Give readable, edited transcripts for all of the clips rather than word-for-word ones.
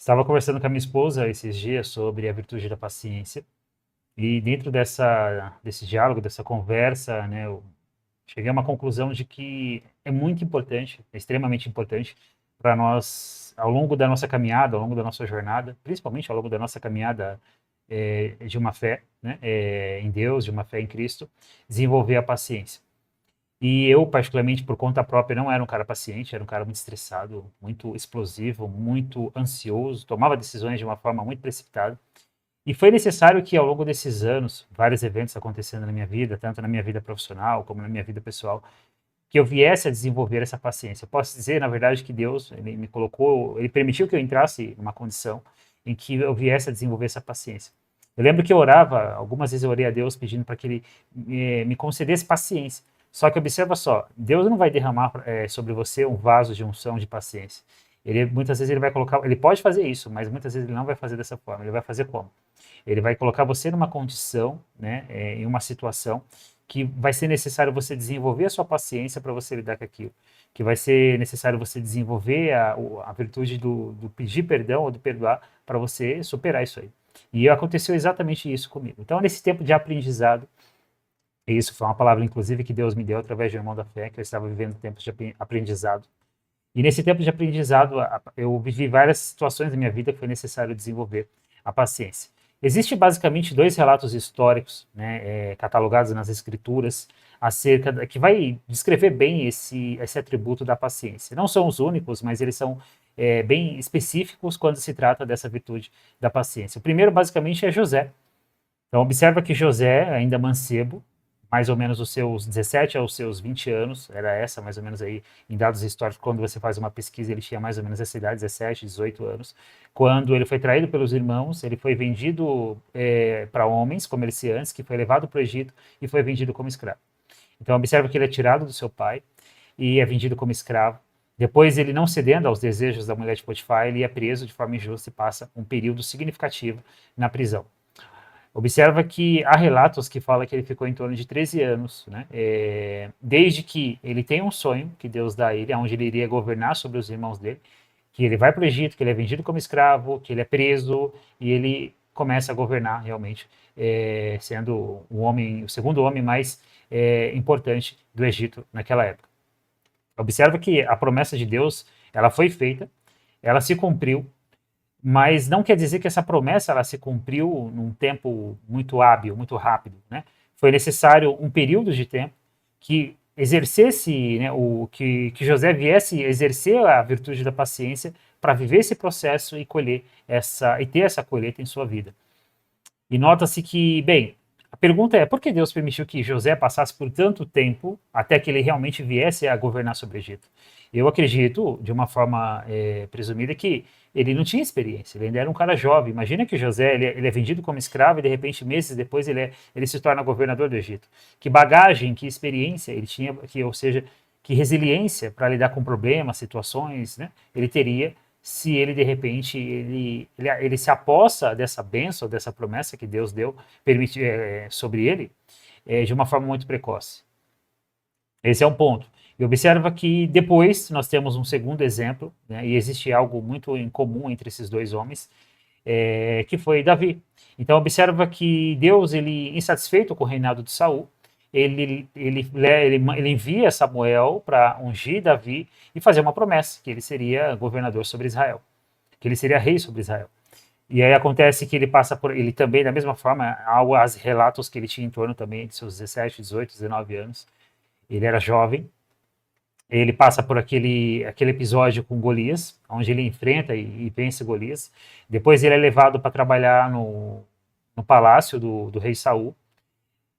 Estava conversando com a minha esposa esses dias sobre a virtude da paciência, e dentro desse diálogo, dessa conversa, né, eu cheguei a uma conclusão de que é muito importante, é extremamente importante para nós, ao longo da nossa caminhada, ao longo da nossa jornada, principalmente ao longo da nossa caminhada de uma fé, né, em Deus, de uma fé em Cristo, desenvolver a paciência. E eu, particularmente, por conta própria, não era um cara paciente, era um cara muito estressado, muito explosivo, muito ansioso, tomava decisões de uma forma muito precipitada. E foi necessário que, ao longo desses anos, vários eventos acontecendo na minha vida, tanto na minha vida profissional como na minha vida pessoal, que eu viesse a desenvolver essa paciência. Eu posso dizer, na verdade, que Deus, ele me colocou, ele permitiu que eu entrasse numa condição em que eu viesse a desenvolver essa paciência. Eu lembro que eu orava, algumas vezes eu orei a Deus pedindo para que ele me concedesse paciência. Só que observa só, Deus não vai derramar sobre você um vaso de unção de paciência. Ele muitas vezes ele vai colocar, ele pode fazer isso, mas muitas vezes ele não vai fazer dessa forma. Ele vai fazer como? Ele vai colocar você numa condição, né, em uma situação que vai ser necessário você desenvolver a sua paciência para você lidar com aquilo, que vai ser necessário você desenvolver a virtude do pedir perdão ou do perdoar para você superar isso aí. E aconteceu exatamente isso comigo. Então, nesse tempo de aprendizado, e isso foi uma palavra, inclusive, que Deus me deu através do irmão da fé, que eu estava vivendo tempos de aprendizado. E nesse tempo de aprendizado, eu vivi várias situações da minha vida que foi necessário desenvolver a paciência. Existem basicamente dois relatos históricos, né, catalogados nas escrituras, que vai descrever bem esse atributo da paciência. Não são os únicos, mas eles são bem específicos quando se trata dessa virtude da paciência. O primeiro, basicamente, é José. Então, observa que José, ainda mancebo, mais ou menos os seus 17 aos seus 20 anos, era essa mais ou menos aí, em dados históricos, quando você faz uma pesquisa, ele tinha mais ou menos essa idade, 17, 18 anos, quando ele foi traído pelos irmãos, ele foi vendido para homens, comerciantes, que foi levado para o Egito e foi vendido como escravo. Então, observa que ele é tirado do seu pai e é vendido como escravo. Depois, ele não cedendo aos desejos da mulher de Potifar, ele é preso de forma injusta e passa um período significativo na prisão. Observa que há relatos que falam que ele ficou em torno de 13 anos, né? Desde que ele tem um sonho que Deus dá a ele, onde ele iria governar sobre os irmãos dele, que ele vai para o Egito, que ele é vendido como escravo, que ele é preso e ele começa a governar realmente, sendo o segundo homem mais importante do Egito naquela época. Observa que a promessa de Deus, ela foi feita, ela se cumpriu, mas não quer dizer que essa promessa ela se cumpriu num tempo muito hábil, muito rápido, né? Foi necessário um período de tempo que exercesse, né, que José viesse exercer a virtude da paciência para viver esse processo e colher e ter essa colheita em sua vida. E nota-se que, bem, a pergunta é por que Deus permitiu que José passasse por tanto tempo até que ele realmente viesse a governar sobre o Egito? Eu acredito, de uma forma presumida, que ele não tinha experiência, ele ainda era um cara jovem. Imagina que José ele é vendido como escravo e de repente, meses depois, ele se torna governador do Egito. Que bagagem, que experiência ele tinha, ou seja, que resiliência para lidar com problemas, situações, né, ele teria se ele de repente ele se apossa dessa bênção, dessa promessa que Deus deu sobre ele de uma forma muito precoce. Esse é um ponto. E observa que depois nós temos um segundo exemplo, né, e existe algo muito em comum entre esses dois homens, que foi Davi. Então observa que Deus, ele insatisfeito com o reinado de Saul, ele envia Samuel para ungir Davi e fazer uma promessa, que ele seria governador sobre Israel, que ele seria rei sobre Israel. E aí acontece que ele passa por, ele também, da mesma forma, há relatos que ele tinha em torno também de seus 17, 18, 19 anos, ele era jovem, ele passa por aquele episódio com Golias, onde ele enfrenta e vence Golias. Depois ele é levado para trabalhar no palácio do rei Saul.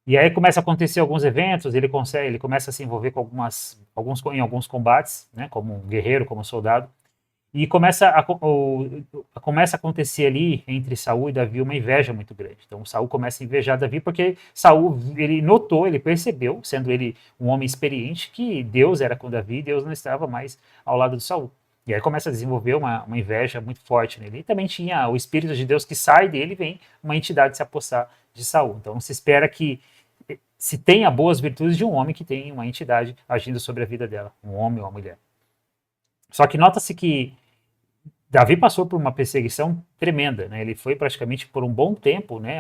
E aí começa a acontecer alguns eventos, ele começa a se envolver com em alguns combates, né, como um guerreiro, como um soldado. E começa a acontecer ali entre Saul e Davi uma inveja muito grande. Então Saul começa a invejar Davi porque Saul ele notou, ele percebeu, sendo ele um homem experiente, que Deus era com Davi e Deus não estava mais ao lado de Saul. E aí começa a desenvolver uma inveja muito forte nele. E também tinha o Espírito de Deus que sai dele e vem uma entidade se apossar de Saul. Então se espera que se tenha boas virtudes de um homem que tem uma entidade agindo sobre a vida dela, um homem ou uma mulher. Só que nota-se que Davi passou por uma perseguição tremenda, né? Ele foi praticamente por um bom tempo, né?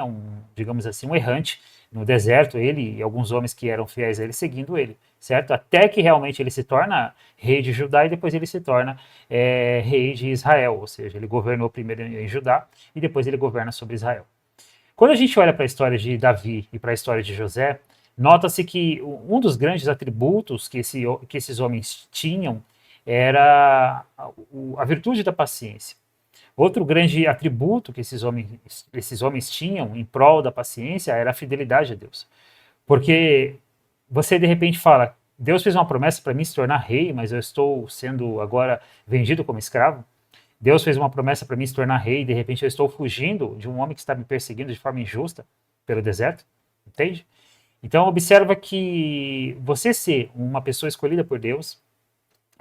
Digamos assim, um errante no deserto, ele e alguns homens que eram fiéis a ele seguindo ele, certo? Até que realmente ele se torna rei de Judá e depois ele se torna rei de Israel, ou seja, ele governou primeiro em Judá e depois ele governa sobre Israel. Quando a gente olha para a história de Davi e para a história de José, nota-se que um dos grandes atributos que esses homens tinham era a virtude da paciência. Outro grande atributo que esses homens tinham em prol da paciência era a fidelidade a Deus. Porque você de repente fala, Deus fez uma promessa para mim se tornar rei, mas eu estou sendo agora vendido como escravo. Deus fez uma promessa para mim se tornar rei e de repente eu estou fugindo de um homem que está me perseguindo de forma injusta pelo deserto, entende? Então observa que você ser uma pessoa escolhida por Deus,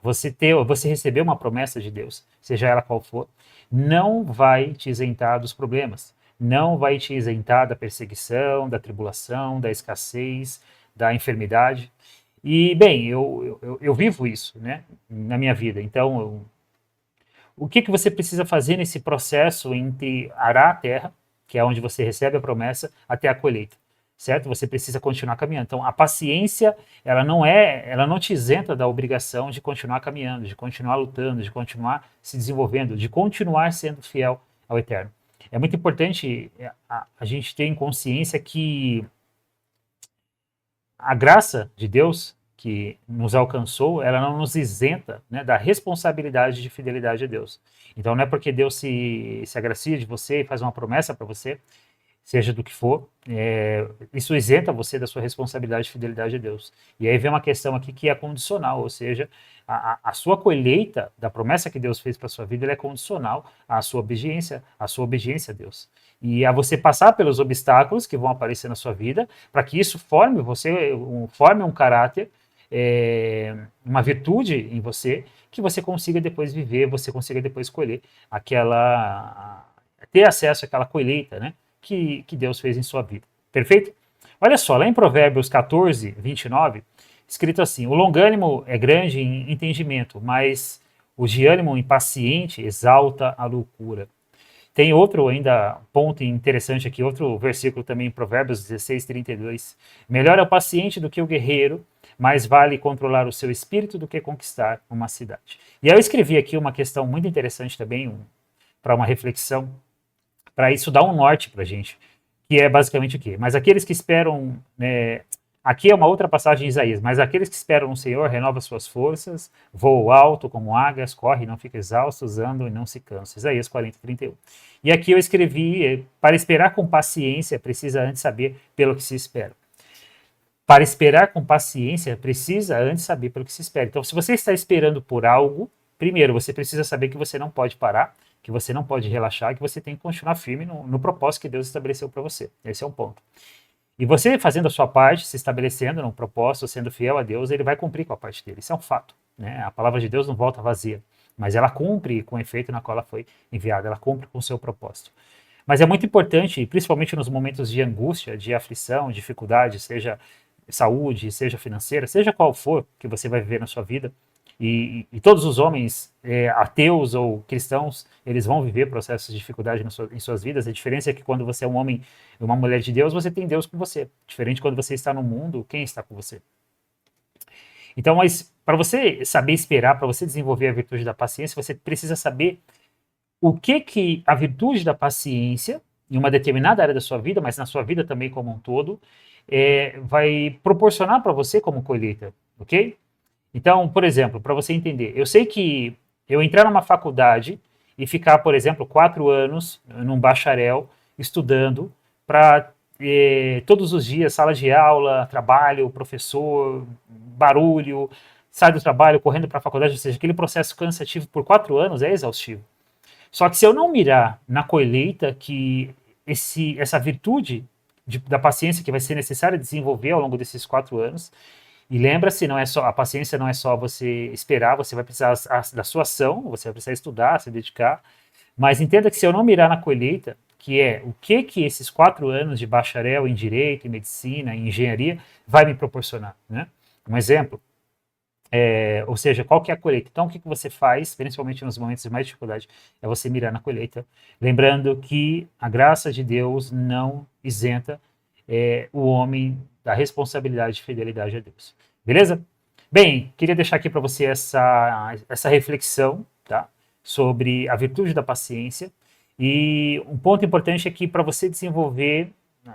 você receber uma promessa de Deus, seja ela qual for, não vai te isentar dos problemas, não vai te isentar da perseguição, da tribulação, da escassez, da enfermidade. E, bem, eu vivo isso, né, na minha vida. Então, o que você precisa fazer nesse processo entre arar a terra, que é onde você recebe a promessa, até a colheita, certo? Você precisa continuar caminhando. Então, a paciência, ela não te isenta da obrigação de continuar caminhando, de continuar lutando, de continuar se desenvolvendo, de continuar sendo fiel ao Eterno. É muito importante a gente ter em consciência que a graça de Deus que nos alcançou, ela não nos isenta, né, da responsabilidade de fidelidade a Deus. Então não é porque Deus se agracia de você e faz uma promessa para você, seja do que for, isso isenta você da sua responsabilidade de fidelidade a Deus. E aí vem uma questão aqui que é condicional, ou seja, a sua colheita da promessa que Deus fez para a sua vida, ela é condicional à sua obediência a Deus. E a você passar pelos obstáculos que vão aparecer na sua vida, para que isso forme forme um caráter, uma virtude em você, que você consiga depois viver, você consiga depois colher ter acesso àquela colheita, né, que Deus fez em sua vida. Perfeito? Olha só, lá em Provérbios 14, 29, escrito assim: o longânimo é grande em entendimento, mas o de ânimo impaciente exalta a loucura. Tem outro ainda ponto interessante aqui, outro versículo também em Provérbios 16, 32. Melhor é o paciente do que o guerreiro, mais vale controlar o seu espírito do que conquistar uma cidade. E aí eu escrevi aqui uma questão muito interessante também, para uma reflexão, para isso dar um norte para a gente, que é basicamente o quê? Mas aqueles que esperam, aqui é uma outra passagem de Isaías, mas aqueles que esperam no Senhor renovam suas forças, voam alto como águias, correm e não ficam exaustos, andam e não se cansam. Isaías 40, 31. E aqui eu escrevi, para esperar com paciência, precisa antes saber pelo que se espera. Para esperar com paciência, precisa antes saber pelo que se espera. Então, se você está esperando por algo, primeiro, você precisa saber que você não pode parar, que você não pode relaxar, que você tem que continuar firme no propósito que Deus estabeleceu para você. Esse é um ponto. E você fazendo a sua parte, se estabelecendo num propósito, sendo fiel a Deus, ele vai cumprir com a parte dele. Isso é um fato, né? A palavra de Deus não volta vazia, mas ela cumpre com o efeito na qual ela foi enviada, ela cumpre com o seu propósito. Mas é muito importante, principalmente nos momentos de angústia, de aflição, dificuldade, seja saúde, seja financeira, seja qual for que você vai viver na sua vida, e todos os homens, ateus ou cristãos, eles vão viver processos de dificuldade em suas vidas. A diferença é que quando você é um homem e uma mulher de Deus, você tem Deus com você. Diferente quando você está no mundo, quem está com você? Então, mas para você saber esperar, para você desenvolver a virtude da paciência, você precisa saber o que a virtude da paciência, em uma determinada área da sua vida, mas na sua vida também como um todo, vai proporcionar para você como colheita, ok? Então, por exemplo, para você entender, eu sei que eu entrar numa faculdade e ficar, por exemplo, 4 anos num bacharel estudando para todos os dias, sala de aula, trabalho, professor, barulho, sai do trabalho, correndo para a faculdade, ou seja, aquele processo cansativo por 4 anos é exaustivo. Só que se eu não mirar na colheita que essa virtude da paciência que vai ser necessária desenvolver ao longo desses 4 anos, e lembra-se, não é só a paciência, não é só você esperar, você vai precisar da sua ação, você vai precisar estudar, se dedicar. Mas entenda que se eu não mirar na colheita, que é o que esses 4 anos de bacharel em direito, em medicina, em engenharia, vai me proporcionar, né? Um exemplo. Ou seja, qual que é a colheita? Então, o que você faz, principalmente nos momentos de mais dificuldade, é você mirar na colheita, lembrando que a graça de Deus não isenta o homem da responsabilidade e fidelidade a Deus. Beleza? Bem, queria deixar aqui para você essa reflexão, tá? Sobre a virtude da paciência. E um ponto importante é que para você desenvolver, né,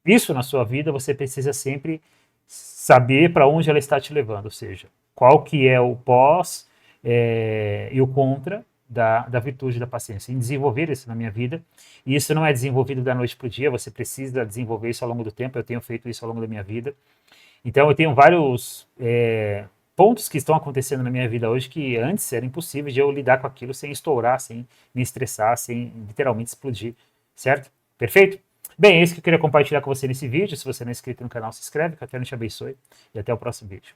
isso na sua vida, você precisa sempre saber para onde ela está te levando, ou seja, qual que é o pós e o contra da virtude da paciência, em desenvolver isso na minha vida. E isso não é desenvolvido da noite para o dia, você precisa desenvolver isso ao longo do tempo, eu tenho feito isso ao longo da minha vida. Então eu tenho vários pontos que estão acontecendo na minha vida hoje que antes era impossível de eu lidar com aquilo sem estourar, sem me estressar, sem literalmente explodir, certo? Perfeito? Bem, é isso que eu queria compartilhar com você nesse vídeo. Se você não é inscrito no canal, se inscreve, que a Eterno te abençoe e até o próximo vídeo.